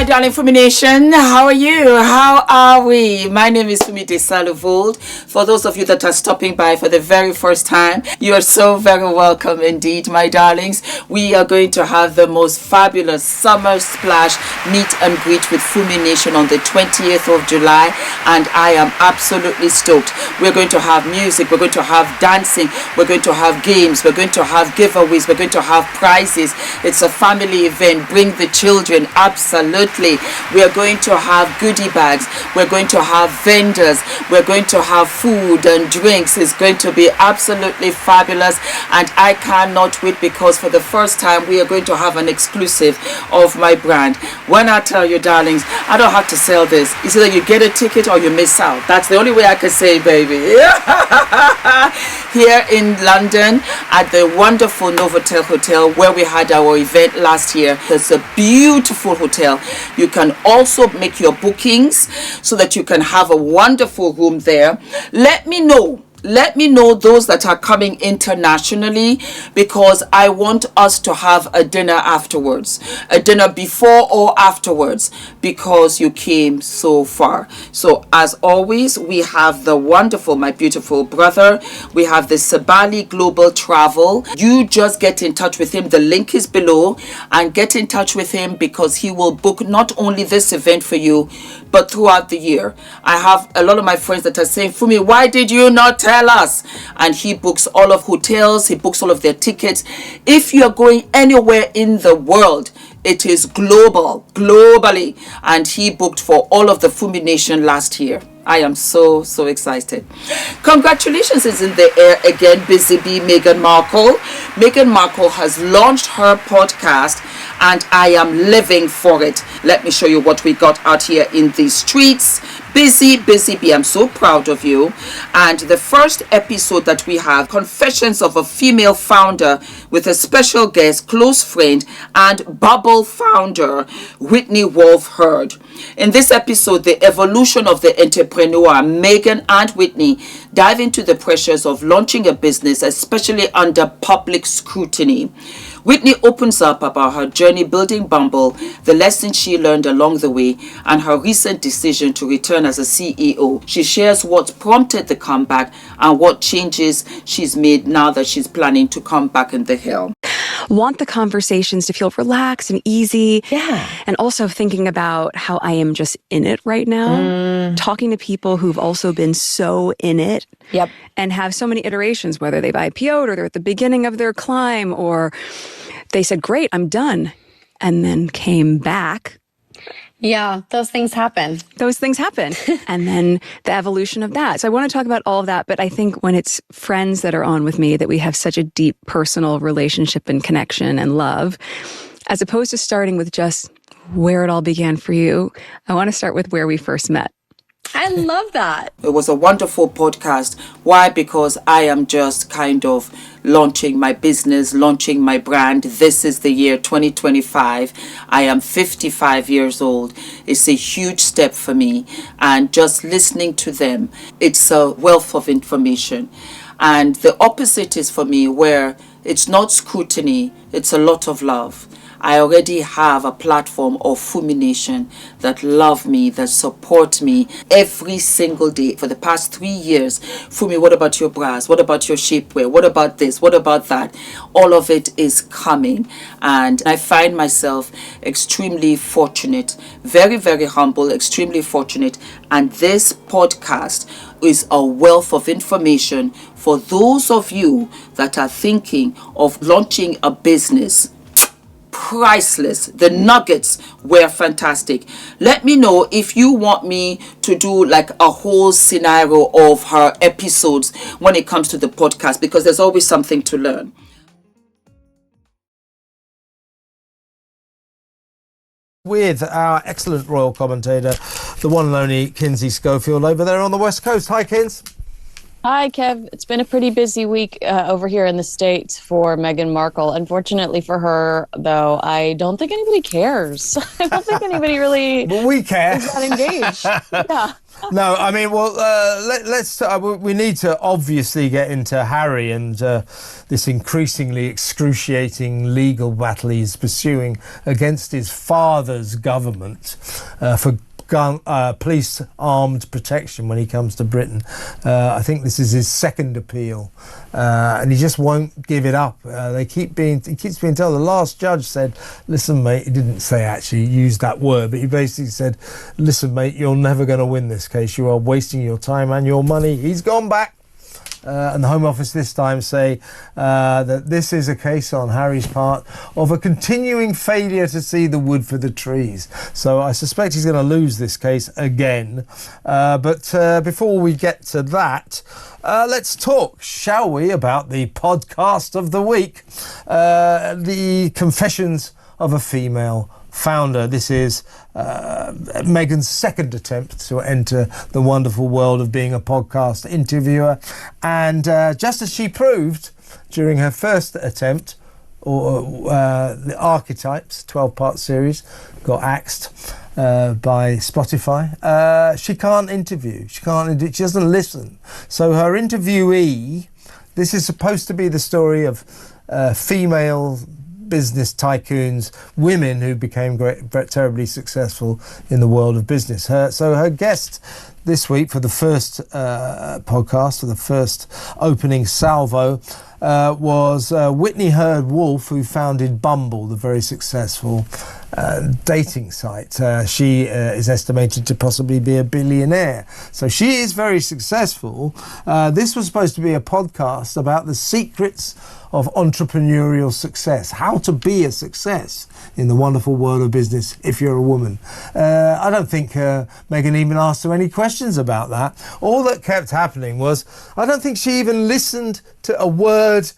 darling Fumi Nation. How are you? How are we? My name is Fumidesaluvold. For those of you that are stopping by for the very first time, you are so very welcome indeed, my darlings. We are going to have the most fabulous summer splash meet and greet with Fumi Nation on the 20th of July, and I am absolutely stoked. We're going to have music, we're going to have dancing, we're going to have games, we're going to have giveaways, we're going to have prizes. It's a family event. Bring the children. Absolutely. We are going to have goodie bags. We're going to have vendors. We're going to have food and drinks. It's going to be absolutely fabulous, and I cannot wait, because for the first time we are going to have an exclusive of my brand. When I tell you, darlings, I don't have to sell this. It's either you get a ticket or you miss out. That's the only way I can say, baby. Here in London at the wonderful Novotel Hotel where we had our event last year. It's a beautiful hotel. You can also make your bookings so that you can have a wonderful room there. Let me know those that are coming internationally, because I want us to have a dinner afterwards, a dinner before or afterwards, because you came so far. So as always, we have the wonderful, my beautiful brother. We have the Sabali Global Travel. You just get in touch with him. The link is below, and get in touch with him, because he will book not only this event for you, but throughout the year. I have a lot of my friends that are saying, Fumi, why did you not tell us? And he books all of hotels, he books all of their tickets. If you're going anywhere in the world, it is globally, and he booked for all of the Fumi Nation last year. I am so excited. Congratulations is in the air again, Busy Bee Meghan Markle. Meghan Markle has launched her podcast, and I am living for it. Let me show you what we got out here in these streets. Busy Bee, I'm so proud of you. And the first episode that we have, Confessions of a Female Founder, with a special guest, close friend, and Bubble founder, Whitney Wolf Heard. In this episode, the evolution of the entrepreneur, Meghan and Whitney, dive into the pressures of launching a business, especially under public scrutiny. Whitney opens up about her journey building Bumble, the lessons she learned along the way, and her recent decision to return as a CEO. She shares what prompted the comeback and what changes she's made now that she's planning to come back in the hill. Want the conversations to feel relaxed and easy. Yeah. And also thinking about how I am just in it right now. Talking to people who've also been so in it. Yep. And have so many iterations, whether they've IPO'd or they're at the beginning of their climb, or they said, great, I'm done, and then came back. Yeah, those things happen. And then the evolution of that. So I want to talk about all of that, but I think when it's friends that are on with me, that we have such a deep personal relationship and connection and love, as opposed to starting with just where it all began for you. I want to start with where we first met. I love that. It was a wonderful podcast. Why? Because I am just kind of launching my business, launching my brand. This is the year 2025. I am 55 years old. It's a huge step for me. And just listening to them, it's a wealth of information. And the opposite is for me, where it's not scrutiny, it's a lot of love. I already have a platform of Fumi Nation that love me, that support me every single day for the past 3 years. Fumi, what about your bras? What about your shapewear? What about this? What about that? All of it is coming. And I find myself extremely fortunate, very, very humble, extremely fortunate. And this podcast is a wealth of information for those of you that are thinking of launching a business. Priceless. The nuggets were fantastic. Let me know if you want me to do like a whole scenario of her episodes when it comes to the podcast, because there's always something to learn. With our excellent royal commentator, the one and only Kinsey Schofield over there on the West Coast. Hi, Kins. Hi, Kev. It's been a pretty busy week over here in the States for Meghan Markle. Unfortunately for her, though, I don't think anybody cares. I don't think anybody really But we care. is that engaged. Yeah. No, I mean, well, let's. We need to obviously get into Harry and this increasingly excruciating legal battle he's pursuing against his father's government for police armed protection when he comes to Britain. I think this is his second appeal, and he just won't give it up. He keeps being told. The last judge said, "Listen, mate," he didn't say actually use that word, but he basically said, "Listen, mate, you're never going to win this case. You are wasting your time and your money." He's gone back. And the Home Office this time say that this is a case on Harry's part of a continuing failure to see the wood for the trees. So I suspect he's going to lose this case again. But before we get to that, let's talk, shall we, about the podcast of the week. The Confessions of a Female Founder. This is Meghan's second attempt to enter the wonderful world of being a podcast interviewer, and just as she proved during her first attempt, the Archetypes 12-part series got axed by Spotify. She can't interview. She doesn't listen. So her interviewee. This is supposed to be the story of female business tycoons, women who became terribly successful in the world of business. So her guest this week for the first podcast, for the first opening salvo, was Whitney Herd-Wolf, who founded Bumble, the very successful dating site. She is estimated to possibly be a billionaire. So she is very successful. This was supposed to be a podcast about the secrets of entrepreneurial success, how to be a success in the wonderful world of business if you're a woman. I don't think Meghan even asked her any questions about that. All that kept happening was, I don't think she even listened to a word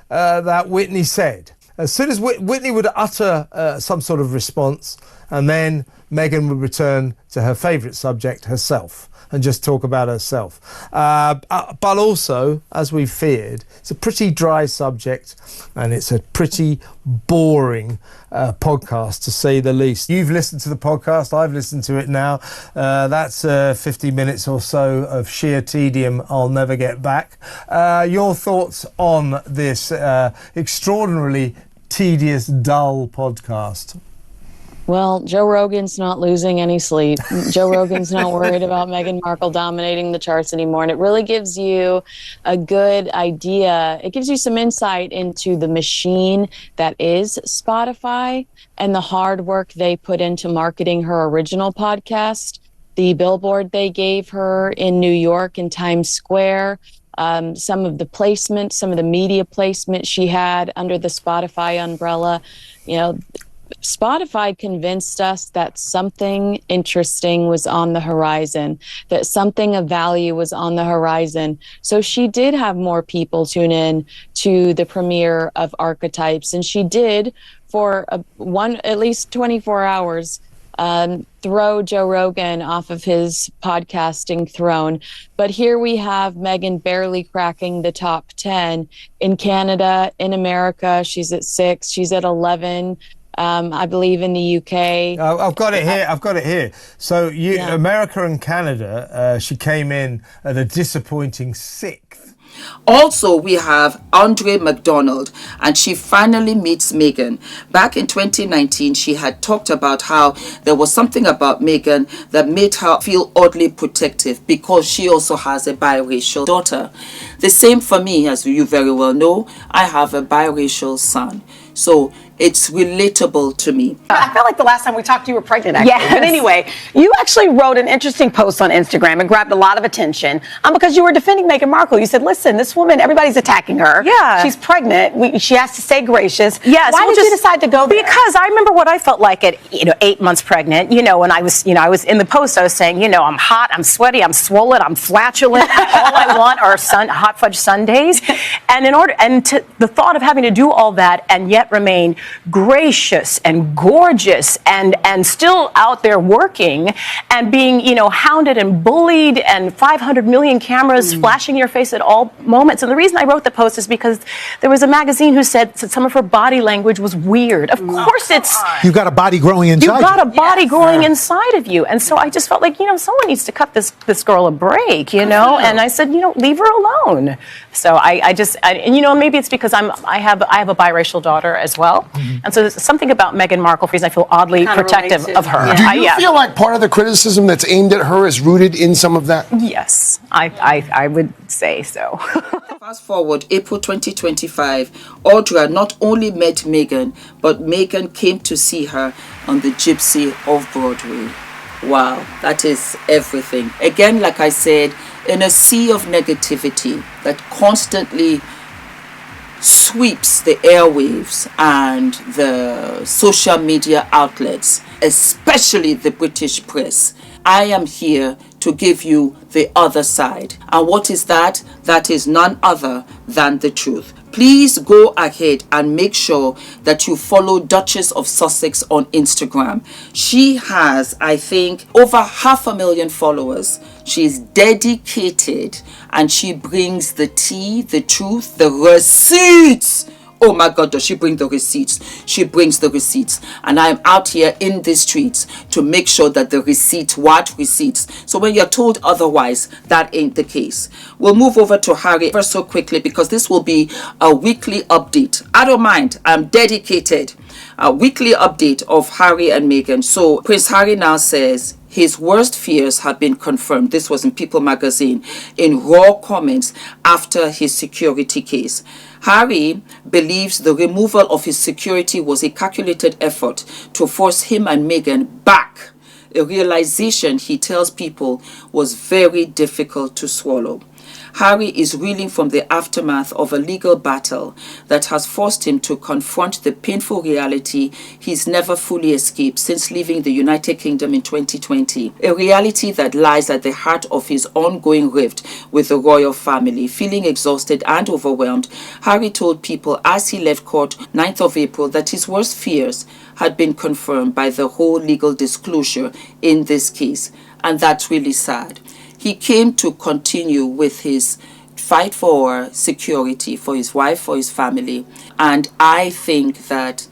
that Whitney said. As soon as Whitney would utter some sort of response, and then Meghan would return to her favourite subject, herself, and just talk about herself. But also, as we feared, it's a pretty dry subject, and it's a pretty boring podcast, to say the least. You've listened to the podcast, I've listened to it now. That's 50 minutes or so of sheer tedium I'll never get back. Your thoughts on this extraordinarily tedious, dull podcast? Well, Joe Rogan's not losing any sleep. Joe Rogan's not worried about Meghan Markle dominating the charts anymore. And it really gives you a good idea. It gives you some insight into the machine that is Spotify and the hard work they put into marketing her original podcast, the billboard they gave her in New York in Times Square, some of the placement, some of the media placement she had under the Spotify umbrella. You know, Spotify convinced us that something interesting was on the horizon, that something of value was on the horizon. So she did have more people tune in to the premiere of Archetypes, and she did, for at least 24 hours, throw Joe Rogan off of his podcasting throne. But here we have Meghan barely cracking the top 10. In Canada, in America, she's at 6, she's at 11. I believe in the UK. I've got it here. So America and Canada, she came in at a disappointing 6th. Also, we have Andre McDonald, and she finally meets Meghan. Back in 2019, she had talked about how there was something about Meghan that made her feel oddly protective because she also has a biracial daughter. The same for me, as you very well know. I have a biracial son. So it's relatable to me. I felt like the last time we talked, you were pregnant, actually. Yes. But anyway, you actually wrote an interesting post on Instagram and grabbed a lot of attention because you were defending Meghan Markle. You said, listen, this woman, everybody's attacking her. Yeah. She's pregnant. She has to stay gracious. Yes. Why did you decide to go there? Because I remember what I felt like at 8 months pregnant. When I was in the post, I was saying, I'm hot, I'm sweaty, I'm swollen, I'm flatulent. All I want are hot fudge sundaes. And the thought of having to do all that and yet remain gracious and gorgeous and still out there working and being, hounded and bullied and 500 million cameras flashing your face at all moments. And the reason I wrote the post is because there was a magazine who said that some of her body language was weird. Of course You've got a body growing inside you. You've got a body growing inside of you. And so I just felt like, someone needs to cut this girl a break, And I said, leave her alone. So maybe it's because I have a biracial daughter as well. And so there's something about Meghan Markle reason I feel oddly protective of her. Do you feel like part of the criticism that's aimed at her is rooted in some of that? Yes, I would say so. Fast forward, April 2025, Audra not only met Meghan, but Meghan came to see her on the Gypsy of Broadway. Wow, that is everything. Again, like I said, in a sea of negativity that constantly sweeps the airwaves and the social media outlets, especially the British press, I am here to give you the other side. And what is that? That is none other than the truth. Please go ahead and make sure that you follow Duchess of Sussex on Instagram. She has, I think, over 500,000 followers. She's dedicated and she brings the tea, the truth, the receipts. Oh my God, does she bring the receipts? She brings the receipts. And I'm out here in the streets to make sure that the receipts, what receipts? So when you're told otherwise, that ain't the case. We'll move over to Harry ever so quickly because this will be a weekly update. I don't mind. I'm dedicated. A weekly update of Harry and Meghan. So Prince Harry now says his worst fears have been confirmed. This was in People magazine in raw comments after his security case. Harry believes the removal of his security was a calculated effort to force him and Meghan back, a realization he tells people was very difficult to swallow. Harry is reeling from the aftermath of a legal battle that has forced him to confront the painful reality he's never fully escaped since leaving the United Kingdom in 2020, a reality that lies at the heart of his ongoing rift with the royal family. Feeling exhausted and overwhelmed, Harry told people as he left court 9th of April that his worst fears had been confirmed by the whole legal disclosure in this case, and that's really sad. He came to continue with his fight for security for his wife, for his family. And I think that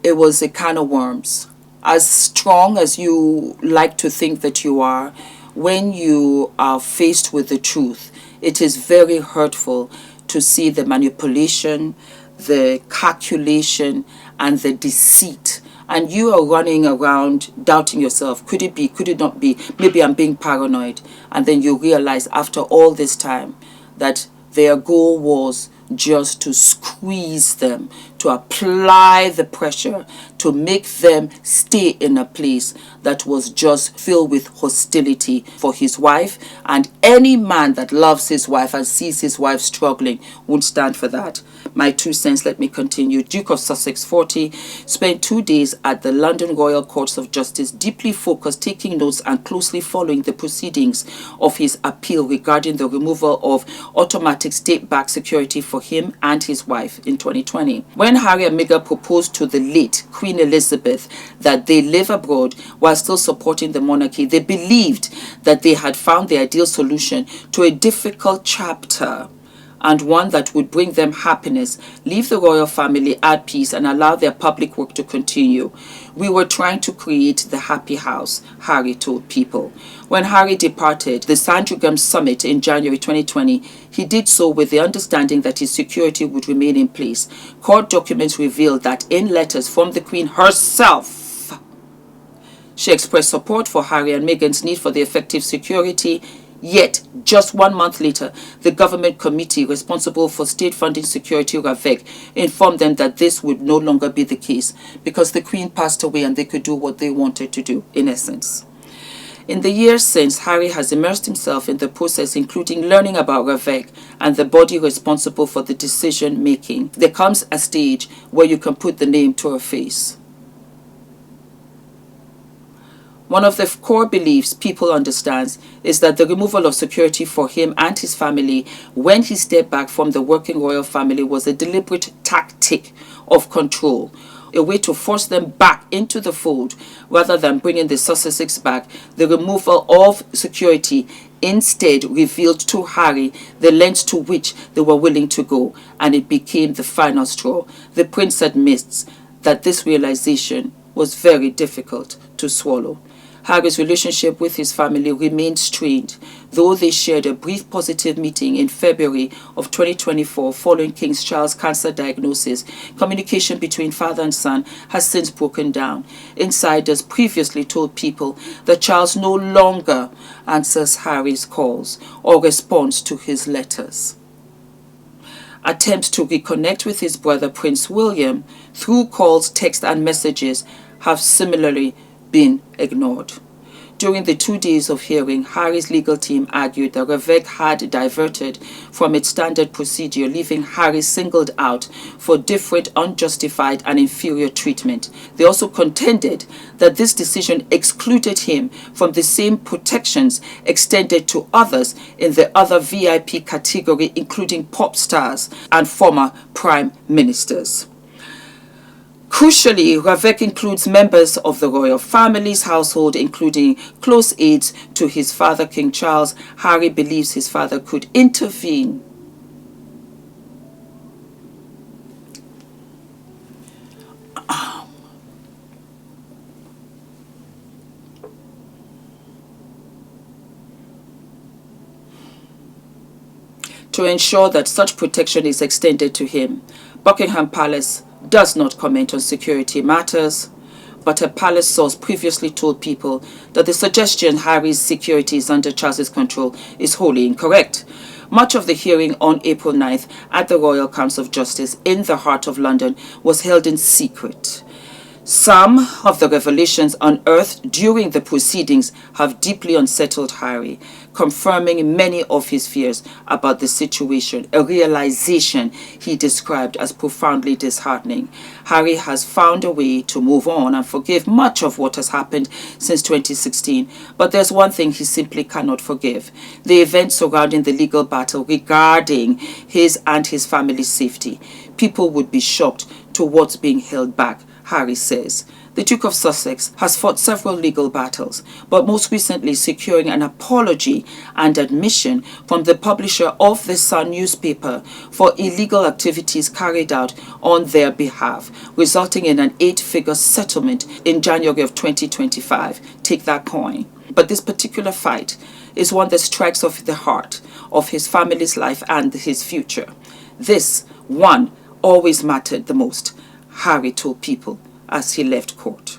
it was a can of worms. As strong as you like to think that you are, when you are faced with the truth, it is very hurtful to see the manipulation, the calculation, and the deceit. And you are running around doubting yourself. Could it be? Could it not be? Maybe I'm being paranoid. And then you realize after all this time that their goal was just to squeeze them, to apply the pressure, to make them stay in a place that was just filled with hostility for his wife. And any man that loves his wife and sees his wife struggling won't stand for that. My 2 cents, let me continue. Duke of Sussex, 40, spent 2 days at the London Royal Courts of Justice, deeply focused, taking notes and closely following the proceedings of his appeal regarding the removal of automatic state-backed security for him and his wife in 2020. When Harry and Meghan proposed to the late Queen Elizabeth that they live abroad while still supporting the monarchy, they believed that they had found the ideal solution to a difficult chapter, and one that would bring them happiness, leave the royal family at peace, and allow their public work to continue. We were trying to create the happy house, Harry told People. When Harry departed the Sandringham Summit in January 2020, he did so with the understanding that his security would remain in place. Court documents revealed that in letters from the Queen herself, she expressed support for Harry and Meghan's need for the effective security. Yet, just 1 month later, the government committee responsible for state funding security, RAVEC, informed them that this would no longer be the case because the Queen passed away and they could do what they wanted to do, in essence. In the years since, Harry has immersed himself in the process, including learning about RAVEC and the body responsible for the decision making. There comes a stage where you can put the name to a face. One of the core beliefs people understand is that the removal of security for him and his family when he stepped back from the working royal family was a deliberate tactic of control, a way to force them back into the fold rather than bringing the Sussexes back. The removal of security instead revealed to Harry the lengths to which they were willing to go, and it became the final straw. The prince admits that this realization was very difficult to swallow. Harry's relationship with his family remained strained, though they shared a brief positive meeting in February of 2024 following King Charles' cancer diagnosis. Communication between father and son has since broken down. Insiders previously told People that Charles no longer answers Harry's calls or responds to his letters. Attempts to reconnect with his brother Prince William through calls, text and messages have similarly been ignored. During the 2 days of hearing, Harry's legal team argued that Ravek had diverted from its standard procedure, leaving Harry singled out for different, unjustified and inferior treatment. They also contended that this decision excluded him from the same protections extended to others in the other VIP category, including pop stars and former prime ministers. Crucially, Ravek includes members of the royal family's household, including close aides to his father, King Charles. Harry believes his father could intervene to ensure that such protection is extended to him. Buckingham Palace does not comment on security matters, but a palace source previously told People that the suggestion Harry's security is under Charles's control is wholly incorrect. Much of the hearing on April 9th at the Royal Council of Justice in the heart of London was held in secret. Some of the revelations unearthed during the proceedings have deeply unsettled Harry, confirming many of his fears about the situation, a realization he described as profoundly disheartening. Harry has found a way to move on and forgive much of what has happened since 2016, but there's one thing he simply cannot forgive: the events surrounding the legal battle regarding his and his family's safety. People would be shocked to what's being held back, Harry says. The Duke of Sussex has fought several legal battles, but most recently securing an apology and admission from the publisher of the Sun newspaper for illegal activities carried out on their behalf, resulting in an 8-figure settlement in January of 2025. Take that coin. But this particular fight is one that strikes off the heart of his family's life and his future. This one always mattered the most, Harry told People as he left court.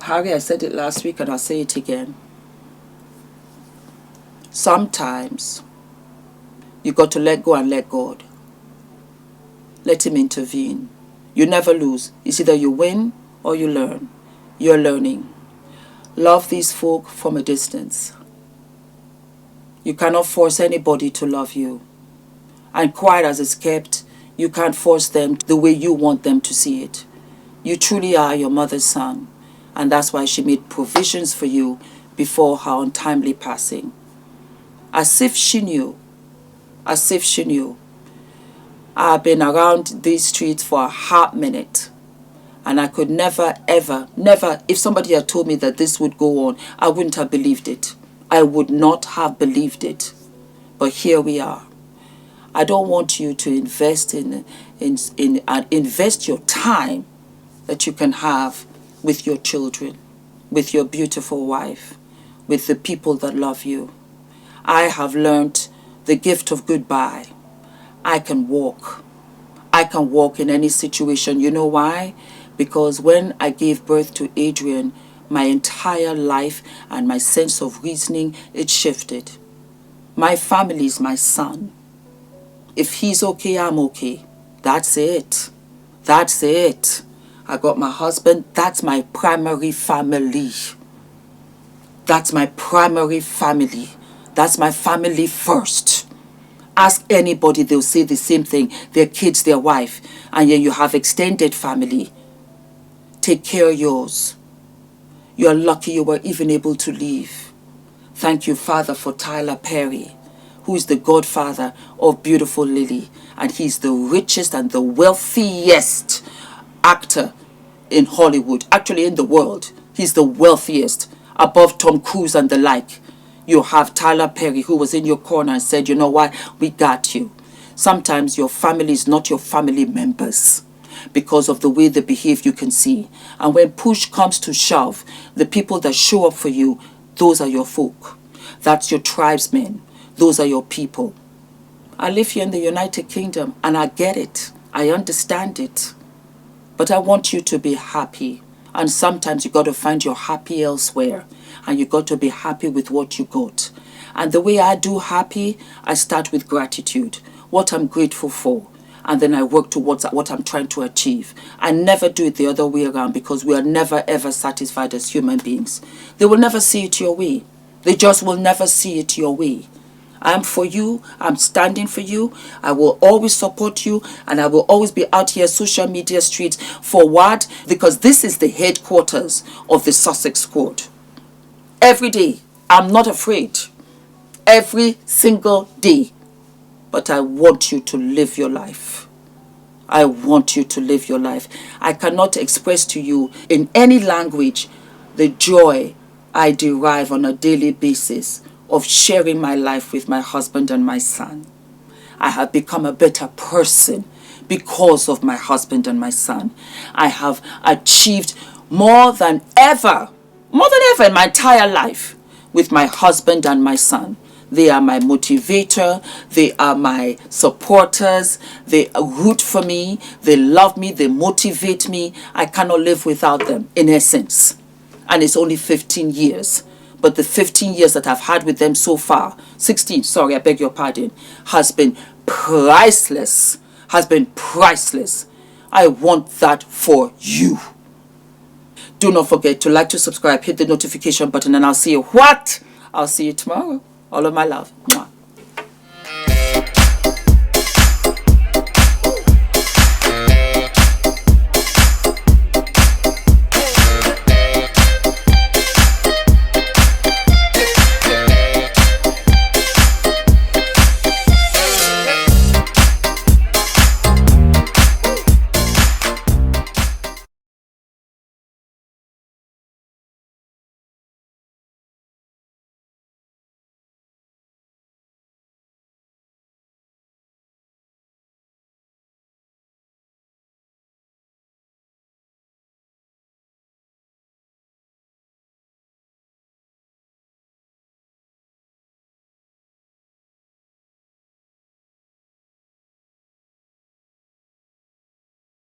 Harry, I said it last week and I'll say it again. Sometimes you got to let go and let God. Let him intervene. You never lose. It's either you win or you learn. You're learning. Love these folk from a distance. You cannot force anybody to love you. And quiet as it's kept, you can't force them the way you want them to see it. You truly are your mother's son, and that's why she made provisions for you before her untimely passing. As if she knew. As if she knew. I've been around these streets for a hot minute, and I could never, ever, never, if somebody had told me that this would go on, I wouldn't have believed it. I would not have believed it. But here we are. I don't want you to invest invest your time that you can have with your children, with your beautiful wife, with the people that love you. I have learned the gift of goodbye. I can walk. I can walk in any situation. You know why? Because when I gave birth to Adrian, my entire life and my sense of reasoning, it shifted. My family is my son. If he's okay, I'm okay. That's it. That's it. I got my husband. That's my primary family. That's my primary family. That's my family first. Ask anybody, they'll say the same thing. Their kids, their wife. And then you have extended family. Take care of yours. You are lucky you were even able to leave. Thank you, Father, for Tyler Perry, who is the godfather of beautiful Lily. And he's the richest and the wealthiest actor in Hollywood, actually in the world. He's the wealthiest, above Tom Cruise and the like. You have Tyler Perry, who was in your corner and said, you know what, we got you. Sometimes your family is not your family members because of the way they behave, you can see. And when push comes to shove, the people that show up for you, those are your folk. That's your tribesmen. Those are your people. I live here in the United Kingdom and I get it. I understand it. But I want you to be happy. And sometimes you got to find your happy elsewhere. And you got to be happy with what you got. And the way I do happy, I start with gratitude. What I'm grateful for. And then I work towards what I'm trying to achieve. I never do it the other way around because we are never ever satisfied as human beings. They will never see it your way. They just will never see it your way. I'm for you. I'm standing for you. I will always support you. And I will always be out here social media streets for what? Because this is the headquarters of the Sussex squad. Every day. I'm not afraid. Every single day. But I want you to live your life. I want you to live your life. I cannot express to you in any language the joy I derive on a daily basis of sharing my life with my husband and my son. I have become a better person because of my husband and my son. I have achieved more than ever in my entire life with my husband and my son. They are my motivator. They are my supporters. They root for me. They love me. They motivate me. I cannot live without them, in essence. And it's only 15 years. But the 15 years that I've had with them so far, 16, sorry, I beg your pardon, has been priceless. Has been priceless. I want that for you. Do not forget to like, to subscribe, hit the notification button, and I'll see you what? I'll see you tomorrow. All of my love. Mwah.